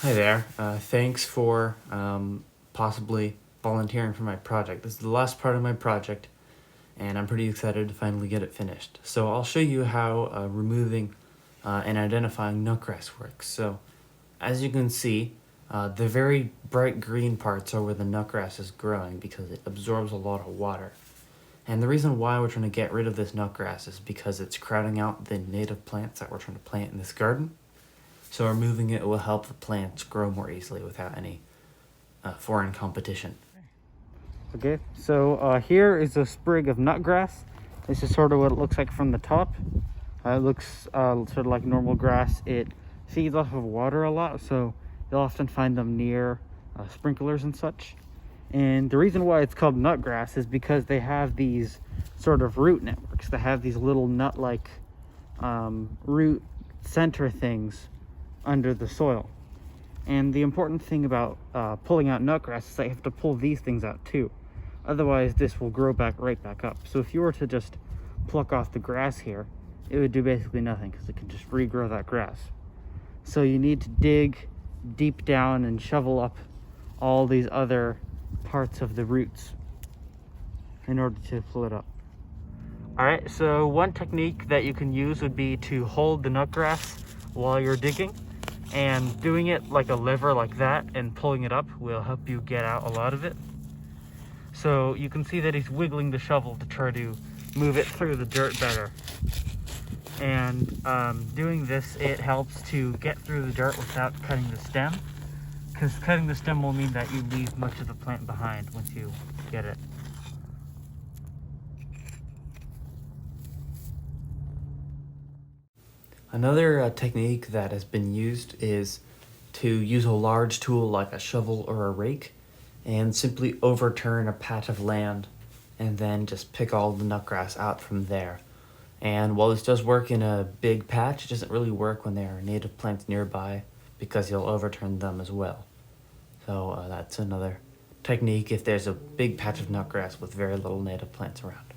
Hi there. Thanks for possibly volunteering for my project. This is the last part of my project, and I'm pretty excited to finally get it finished. So I'll show you how removing and identifying nutgrass works. So as you can see, the very bright green parts are where the nutgrass is growing because it absorbs a lot of water. And the reason why we're trying to get rid of this nutgrass is because it's crowding out the native plants that we're trying to plant in this garden. So removing it will help the plants grow more easily without any foreign competition. Okay, so here is a sprig of nutgrass. This is sort of what it looks like from the top. It looks sort of like normal grass. It feeds off of water a lot, so you'll often find them near sprinklers and such. And the reason why it's called nutgrass is because they have these sort of root networks. They have these little nut-like root center things under the soil. And the important thing about pulling out nutgrass is that you have to pull these things out too. Otherwise, this will grow right back up. So if you were to just pluck off the grass here, it would do basically nothing because it could just regrow that grass. So you need to dig deep down and shovel up all these other parts of the roots in order to pull it up. All right, so one technique that you can use would be to hold the nutgrass while you're digging, and doing it like a lever like that and pulling it up will help you get out a lot of it. So you can see that he's wiggling the shovel to try to move it through the dirt better. And doing this, it helps to get through the dirt without cutting the stem, because cutting the stem will mean that you leave much of the plant behind once you get it. Another technique that has been used is to use a large tool like a shovel or a rake and simply overturn a patch of land and then just pick all the nutgrass out from there. And while this does work in a big patch, it doesn't really work when there are native plants nearby because you'll overturn them as well. So that's another technique if there's a big patch of nutgrass with very little native plants around.